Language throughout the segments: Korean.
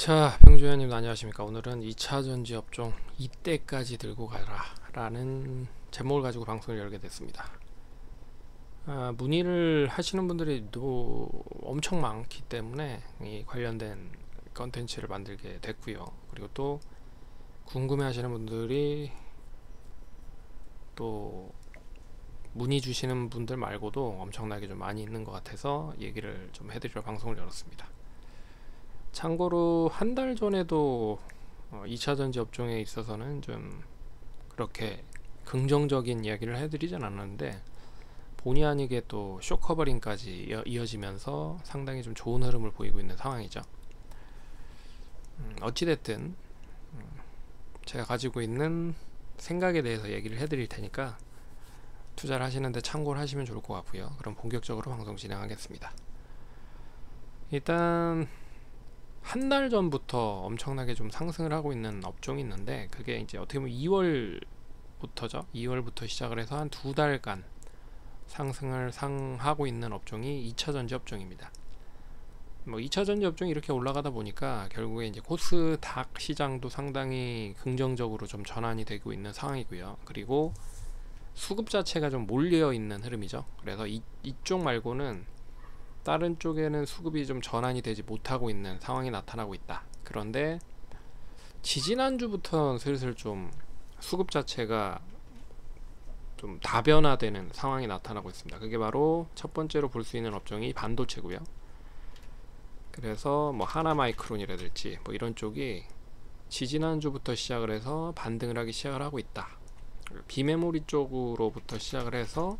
자, 병주현님 안녕하십니까. 오늘은 2차전지 업종 이때까지 들고 가라 라는 제목을 가지고 방송을 열게 됐습니다. 문의를 하시는 분들이 또 엄청 많기 때문에 이 관련된 컨텐츠를 만들게 됐고요. 그리고 또 궁금해 하시는 분들이 또 문의 주시는 분들 말고도 엄청나게 좀 많이 있는 것 같아서 얘기를 좀 해드리러 방송을 열었습니다. 참고로 한 달 전에도 2차전지 업종에 있어서는 좀 그렇게 긍정적인 이야기를 해드리진 않았는데 본의 아니게 또 쇼커버링까지 이어지면서 상당히 좀 좋은 흐름을 보이고 있는 상황이죠. 어찌됐든 제가 가지고 있는 생각에 대해서 얘기를 해드릴 테니까 투자를 하시는데 참고를 하시면 좋을 것 같고요. 그럼 본격적으로 방송 진행하겠습니다. 일단 한 달 전부터 엄청나게 좀 상승을 하고 있는 업종이 있는데 그게 이제 어떻게 보면 2월부터죠. 2월부터 시작을 해서 한 두 달간 상승을 하고 있는 업종이 2차전지 업종입니다. 2차전지 업종이 이렇게 올라가다 보니까 결국에 이제 코스닥 시장도 상당히 긍정적으로 좀 전환이 되고 있는 상황이고요. 그리고 수급 자체가 좀 몰려 있는 흐름이죠. 그래서 이쪽 말고는 다른 쪽에는 수급이 좀 전환이 되지 못하고 있는 상황이 나타나고 있다. 그런데 지지난주부터 슬슬 좀 수급 자체가 좀 다변화되는 상황이 나타나고 있습니다. 그게 바로 첫 번째로 볼 수 있는 업종이 반도체고요. 그래서 뭐 하나마이크론이라든지 뭐 이런 쪽이 지지난주부터 시작을 해서 반등을 하기 시작을 하고 있다. 비메모리 쪽으로부터 시작을 해서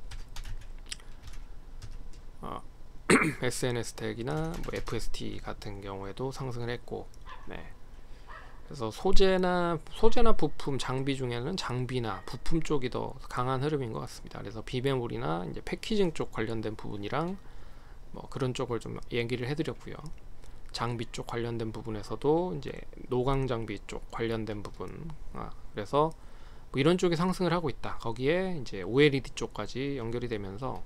SNS텍이나 뭐 FST 같은 경우에도 상승을 했고, 그래서 소재나 부품, 장비 중에는 장비나 부품 쪽이 더 강한 흐름인 것 같습니다. 그래서 비메모리나 이제 패키징 쪽 관련된 부분이랑 뭐 그런 쪽을 좀 얘기를 해드렸고요. 장비 쪽 관련된 부분에서도 이제 노광 장비 쪽 관련된 부분, 그래서 뭐 이런 쪽이 상승을 하고 있다. 거기에 이제 OLED 쪽까지 연결이 되면서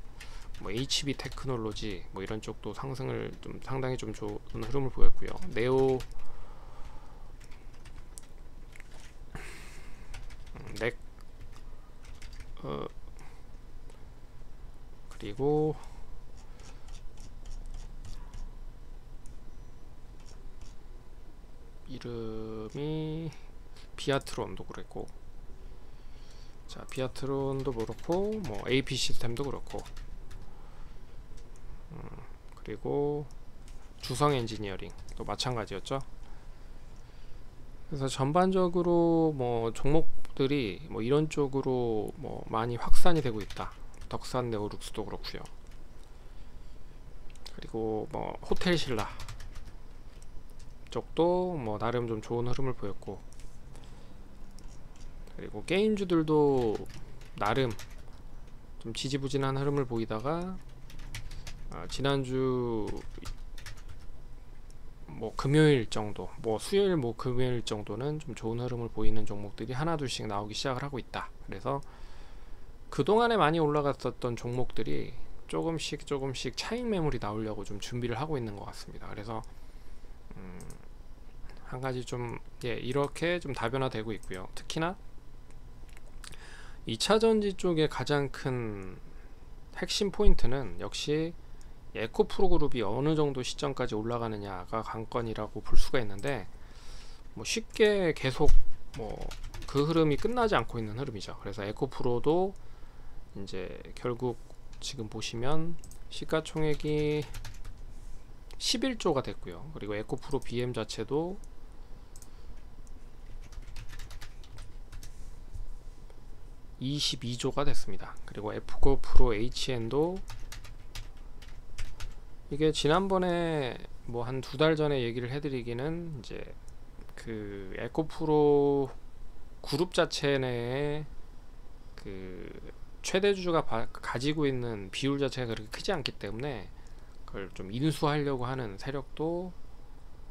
뭐 HB 테크놀로지 뭐 이런 쪽도 상승을 좀 상당히 좀 좋은 흐름을 보였고요. 네오 넥 그리고 이름이 비아트론도 그랬고, 자 비아트론도 그렇고 뭐 AP 시스템도 그렇고, 그리고 주성 엔지니어링 또 마찬가지였죠. 그래서 전반적으로 뭐 종목들이 뭐 이런 쪽으로 뭐 많이 확산이 되고 있다. 덕산 네오룩스도 그렇고요. 그리고 뭐 호텔신라 쪽도 뭐 나름 좀 좋은 흐름을 보였고, 그리고 게임주들도 나름 좀 지지부진한 흐름을 보이다가 지난주 뭐 금요일 정도, 뭐 수요일 뭐 금요일 정도는 좀 좋은 흐름을 보이는 종목들이 하나둘씩 나오기 시작을 하고 있다. 그래서 그동안에 많이 올라갔었던 종목들이 조금씩 차익 매물이 나오려고 좀 준비를 하고 있는 것 같습니다. 그래서 한 가지 좀 이렇게 좀 다변화되고 있고요. 특히나 2차전지 쪽의 가장 큰 핵심 포인트는 역시 에코프로 그룹이 어느 정도 시점까지 올라가느냐가 관건이라고 볼 수가 있는데, 뭐 쉽게 계속 뭐 그 흐름이 끝나지 않고 있는 흐름이죠. 그래서 에코프로도 이제 결국 지금 보시면 시가총액이 11조가 됐고요. 그리고 에코프로 BM 자체도 22조가 됐습니다. 그리고 에코프로 HN도 이게 지난번에 뭐 한 두 달 전에 얘기를 해드리기는 이제 그 에코프로 그룹 자체 내에 그 최대주주가 가지고 있는 비율 자체가 그렇게 크지 않기 때문에 그걸 좀 인수하려고 하는 세력도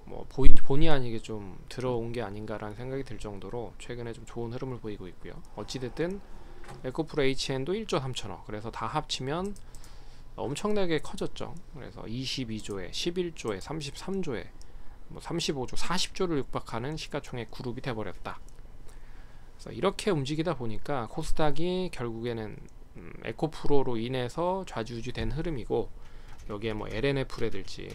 뭐 본의 아니게 좀 들어온 게 아닌가라는 생각이 들 정도로 최근에 좀 좋은 흐름을 보이고 있고요. 어찌됐든 에코프로 HN도 1조 3천억, 그래서 다 합치면 엄청나게 커졌죠. 그래서 22조에 11조에 33조에 뭐 35조, 40조를 육박하는 시가총액 그룹이 돼버렸다. 그래서 이렇게 움직이다 보니까 코스닥이 결국에는 에코프로로 인해서 좌지우지된 흐름이고, 여기에 뭐 LNF라든지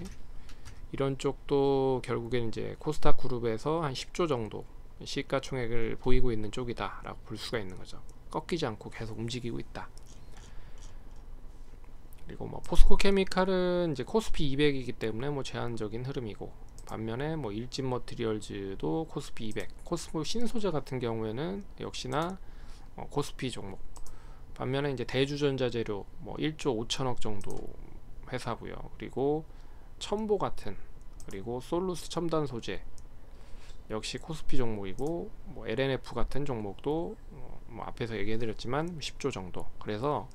이런 쪽도 결국에는 이제 코스닥 그룹에서 한 10조 정도 시가총액을 보이고 있는 쪽이다라고 볼 수가 있는 거죠. 꺾이지 않고 계속 움직이고 있다. 그리고 뭐 포스코케미칼은 이제 코스피 200이기 때문에 뭐 제한적인 흐름이고, 반면에 뭐 일진머티리얼즈도 코스피 200, 코스모 신소재 같은 경우에는 역시나 코스피 종목. 반면에 이제 대주전자재료 뭐 1조 5천억 정도 회사고요. 그리고 첨보 같은, 그리고 솔루스 첨단 소재 역시 코스피 종목이고, 뭐 LNF 같은 종목도 뭐 앞에서 얘기해드렸지만 10조 정도. 그래서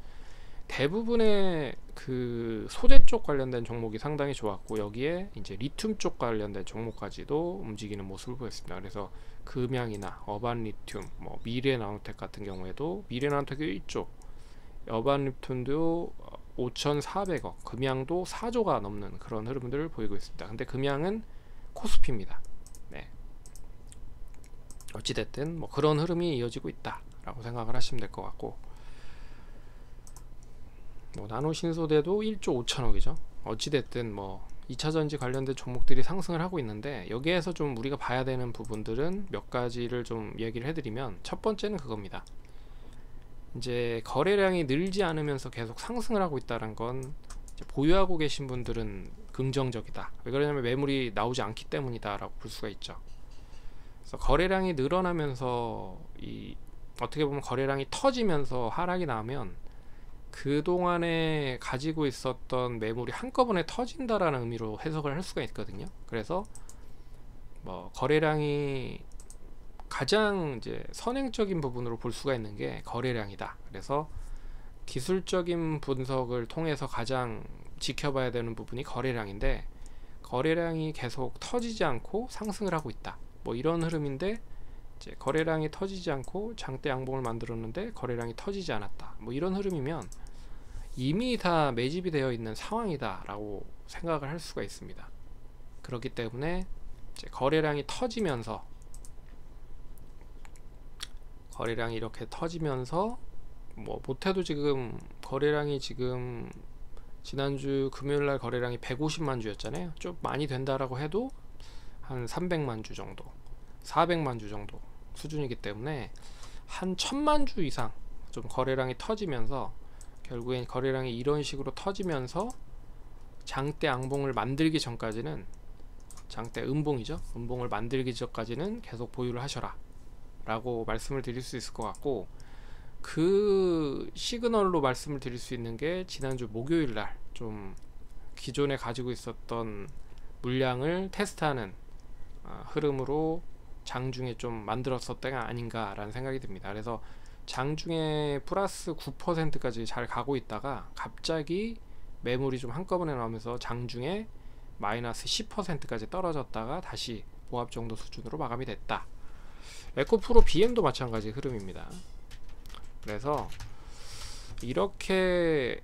대부분의 그 소재 쪽 관련된 종목이 상당히 좋았고, 여기에 이제 리튬 쪽 관련된 종목까지도 움직이는 모습을 보였습니다. 그래서 금양이나 어반리튬, 뭐 미래나노텍 같은 경우에도 미래나노텍이 1조, 어반리튬도 5,400억, 금양도 4조가 넘는 그런 흐름들을 보이고 있습니다. 근데 금양은 코스피입니다. 네. 어찌됐든 뭐 그런 흐름이 이어지고 있다라고 생각을 하시면 될 것 같고, 뭐 나노신소대도 1조 5천억이죠. 어찌됐든 뭐 2차전지 관련된 종목들이 상승을 하고 있는데, 여기에서 좀 우리가 봐야 되는 부분들은 몇 가지를 좀 얘기를 해드리면, 첫 번째는 그겁니다. 이제 거래량이 늘지 않으면서 계속 상승을 하고 있다는 건 이제 보유하고 계신 분들은 긍정적이다. 왜 그러냐면 매물이 나오지 않기 때문이다 라고 볼 수가 있죠. 그래서 거래량이 늘어나면서 어떻게 보면 거래량이 터지면서 하락이 나면 그동안에 가지고 있었던 매물이 한꺼번에 터진다라는 의미로 해석을 할 수가 있거든요. 그래서 뭐 거래량이 가장 이제 선행적인 부분으로 볼 수가 있는 게 거래량이다. 그래서 기술적인 분석을 통해서 가장 지켜봐야 되는 부분이 거래량인데, 거래량이 계속 터지지 않고 상승을 하고 있다. 뭐 이런 흐름인데, 이제 거래량이 터지지 않고 장대 양봉을 만들었는데 거래량이 터지지 않았다. 뭐 이런 흐름이면 이미 다 매집이 되어 있는 상황이다 라고 생각을 할 수가 있습니다. 그렇기 때문에 이제 거래량이 이렇게 터지면서 뭐 못해도 지금 거래량이 지금 지난주 금요일날 거래량이 150만 주였잖아요. 좀 많이 된다라고 해도 한 300만 주 정도, 400만 주 정도 수준이기 때문에 한 1000만 주 이상 좀 거래량이 터지면서, 결국엔 거래량이 이런 식으로 터지면서 장대 양봉을 만들기 전까지는, 장대 음봉이죠, 음봉을 만들기 전까지는 계속 보유를 하셔라 라고 말씀을 드릴 수 있을 것 같고, 그 시그널로 말씀을 드릴 수 있는 게 지난주 목요일날 좀 기존에 가지고 있었던 물량을 테스트하는 흐름으로 장중에 좀 만들었을 때가 아닌가 라는 생각이 듭니다. 그래서 장중에 플러스 9%까지 잘 가고 있다가 갑자기 매물이 좀 한꺼번에 나오면서 장중에 마이너스 10%까지 떨어졌다가 다시 보합 정도 수준으로 마감이 됐다. 에코프로 BM도 마찬가지 흐름입니다. 그래서 이렇게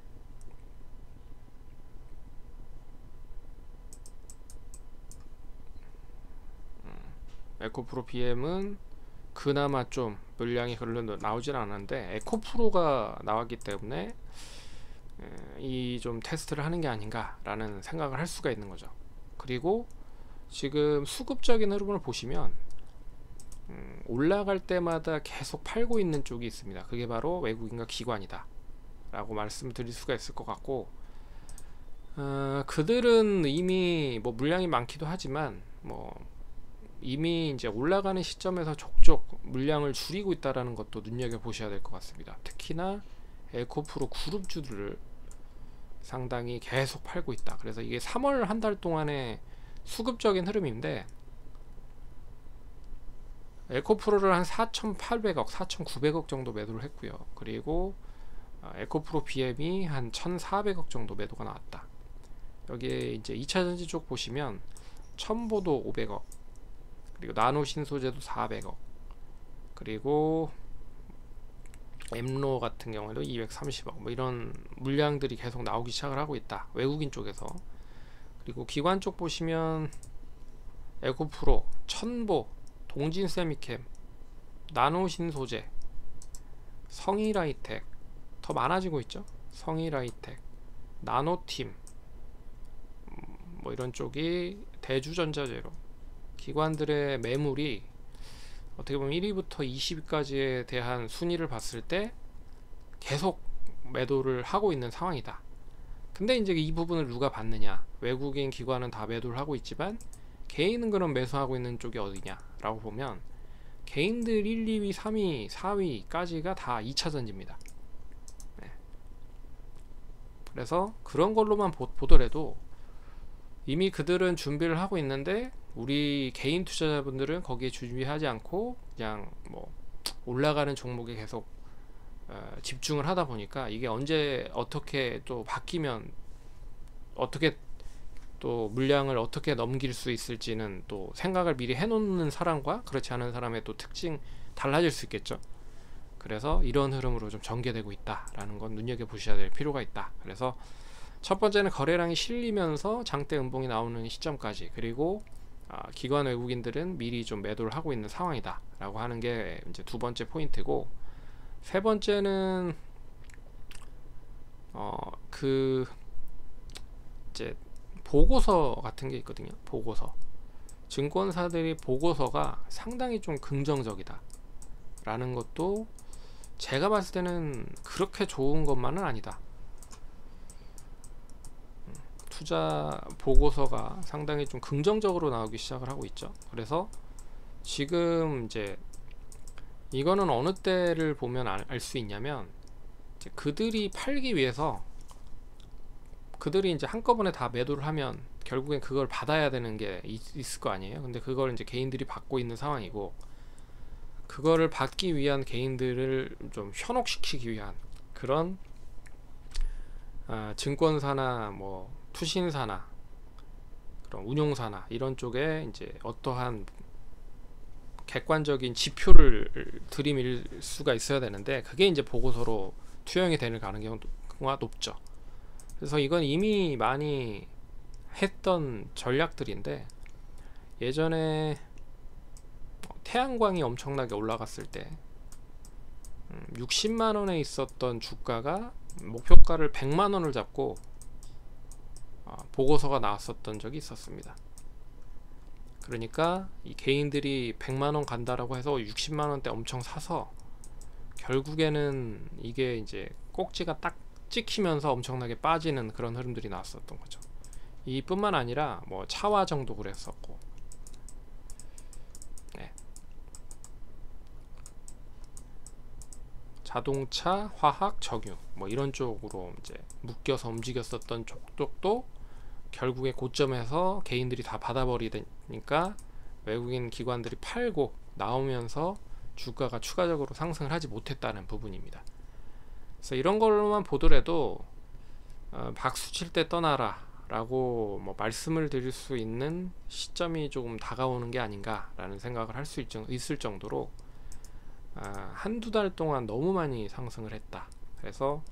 에코프로 BM은 그나마 좀 물량이 별로 나오진 않았는데, 에코프로가 나왔기 때문에 이 좀 테스트를 하는 게 아닌가 라는 생각을 할 수가 있는 거죠. 그리고 지금 수급적인 흐름을 보시면 올라갈 때마다 계속 팔고 있는 쪽이 있습니다. 그게 바로 외국인과 기관이다 라고 말씀드릴 수가 있을 것 같고, 그들은 이미 뭐 물량이 많기도 하지만 뭐 이미 이제 올라가는 시점에서 족족 물량을 줄이고 있다라는 것도 눈여겨 보셔야 될 것 같습니다. 특히나 에코프로 그룹주들을 상당히 계속 팔고 있다. 그래서 이게 3월 한 달 동안의 수급적인 흐름인데, 에코프로를 한 4,800억, 4,900억 정도 매도를 했고요. 그리고 에코프로 BM이 한 1,400억 정도 매도가 나왔다. 여기에 이제 2차전지 쪽 보시면 첨보도 500억, 그리고 나노신소재도 400억, 그리고 엠로 같은 경우에도 230억, 뭐 이런 물량들이 계속 나오기 시작을 하고 있다, 외국인 쪽에서. 그리고 기관 쪽 보시면 에코프로, 천보, 동진세미캠, 나노신소재, 성일하이텍, 더 많아지고 있죠. 성일하이텍, 나노팀, 뭐 이런 쪽이 대주전자재료 기관들의 매물이 어떻게 보면 1위부터 20위까지에 대한 순위를 봤을 때 계속 매도를 하고 있는 상황이다. 근데 이제 이 부분을 누가 받느냐? 외국인 기관은 다 매도를 하고 있지만 개인은 그럼 매수하고 있는 쪽이 어디냐? 라고 보면 개인들 1, 2위, 3위, 4위까지가 다 2차전지입니다. 네. 그래서 그런 걸로만 보더라도 이미 그들은 준비를 하고 있는데 우리 개인 투자자분들은 거기에 준비하지 않고 그냥 뭐 올라가는 종목에 계속 집중을 하다 보니까 이게 언제 어떻게 또 바뀌면 어떻게 또 물량을 어떻게 넘길 수 있을지는 또 생각을 미리 해놓는 사람과 그렇지 않은 사람의 또 특징 달라질 수 있겠죠. 그래서 이런 흐름으로 좀 전개되고 있다라는 건 눈여겨보셔야 될 필요가 있다. 그래서 첫 번째는 거래량이 실리면서 장대 음봉이 나오는 시점까지, 그리고 기관 외국인들은 미리 좀 매도를 하고 있는 상황이다 라고 하는 게 이제 두 번째 포인트고, 세 번째는 이제 보고서 같은 게 있거든요. 보고서, 증권사들이 보고서가 상당히 좀 긍정적이다 라는 것도 제가 봤을 때는 그렇게 좋은 것만은 아니다. 투자 보고서가 상당히 좀 긍정적으로 나오기 시작을 하고 있죠. 그래서 지금 이제 이거는 어느 때를 보면 알 수 있냐면, 이제 그들이 팔기 위해서 그들이 이제 한꺼번에 다 매도를 하면 결국엔 그걸 받아야 되는 게 있을 거 아니에요. 근데 그걸 이제 개인들이 받고 있는 상황이고, 그거를 받기 위한 개인들을 좀 현혹시키기 위한 그런 증권사나 뭐 투신사나 그런 운용사나 이런 쪽에 이제 어떠한 객관적인 지표를 들이밀 수가 있어야 되는데, 그게 이제 보고서로 투영이 되는 가능성가 높죠. 그래서 이건 이미 많이 했던 전략들인데, 예전에 태양광이 엄청나게 올라갔을 때 60만원에 있었던 주가가 목표가를 100만원을 잡고 보고서가 나왔었던 적이 있었습니다. 그러니까 이 개인들이 100만원 간다라고 해서 60만원대 엄청 사서 결국에는 이게 이제 꼭지가 딱 찍히면서 엄청나게 빠지는 그런 흐름들이 나왔었던 거죠. 이뿐만 아니라 뭐 차화정도 그랬었고, 네. 자동차, 화학, 정유 뭐 이런 쪽으로 이제 묶여서 움직였었던 쪽도 결국에 고점에서 개인들이 다 받아버리니까 외국인 기관들이 팔고 나오면서 주가가 추가적으로 상승을 하지 못했다는 부분입니다. 그래서 이런 걸로만 보더라도 박수 칠 때 떠나라 라고 뭐 말씀을 드릴 수 있는 시점이 조금 다가오는 게 아닌가 라는 생각을 할 수 있을 정도로 한두 달 동안 너무 많이 상승을 했다. 그래서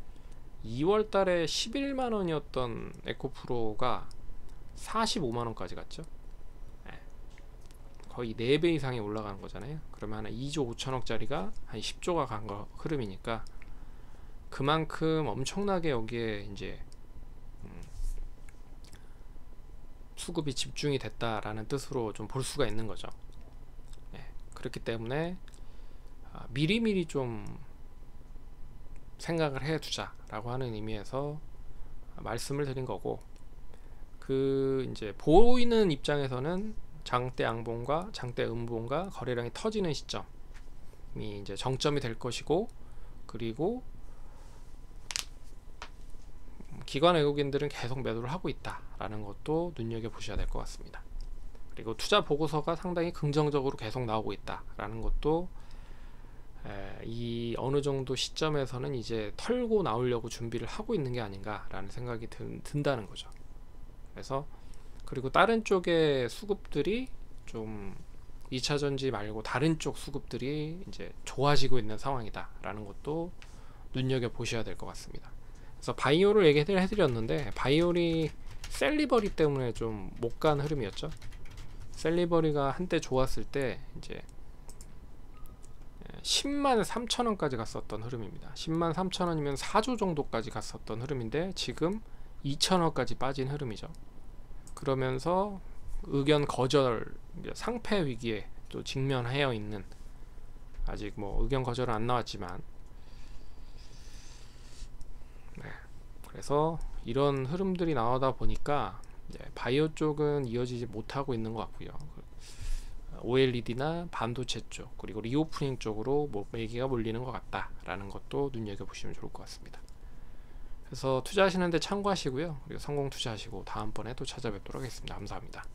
2월 달에 11만원이었던 에코프로가 45만원까지 갔죠. 네. 거의 4배 이상이 올라가는 거잖아요. 그러면 한 2조 5천억짜리가 한 10조가 간 거 흐름이니까 그만큼 엄청나게 여기에 이제 수급이 집중이 됐다라는 뜻으로 좀 볼 수가 있는 거죠. 네. 그렇기 때문에 미리미리 좀 생각을 해 두자라고 하는 의미에서 말씀을 드린 거고, 그 이제 보이는 입장에서는 장대 양봉과 장대 음봉과 거래량이 터지는 시점이 이제 정점이 될 것이고, 그리고 기관 외국인들은 계속 매도를 하고 있다라는 것도 눈여겨 보셔야 될 것 같습니다. 그리고 투자 보고서가 상당히 긍정적으로 계속 나오고 있다라는 것도 이 어느 정도 시점에서는 이제 털고 나오려고 준비를 하고 있는 게 아닌가라는 생각이 든다는 거죠. 그래서 그리고 다른 쪽의 수급들이 좀 2차전지 말고 다른 쪽 수급들이 이제 좋아지고 있는 상황이다라는 것도 눈여겨 보셔야 될 것 같습니다. 그래서 바이오를 얘기를 해드렸는데, 바이올이 셀리버리 때문에 좀 못 간 흐름이었죠. 셀리버리가 한때 좋았을 때 이제 10만 3천 원까지 갔었던 흐름입니다. 10만 3천 원이면 4조 정도까지 갔었던 흐름인데 지금 2천 원까지 빠진 흐름이죠. 그러면서 의견 거절, 상패 위기에 또 직면하여 있는, 아직 뭐 의견 거절은 안 나왔지만, 네. 그래서 이런 흐름들이 나오다 보니까 바이오 쪽은 이어지지 못하고 있는 것 같고요. OLED나 반도체 쪽, 그리고 리오프닝 쪽으로 얘기가 몰리는 것 같다라는 것도 눈여겨보시면 좋을 것 같습니다. 그래서 투자하시는데 참고하시고요. 그리고 성공 투자하시고 다음번에 또 찾아뵙도록 하겠습니다. 감사합니다.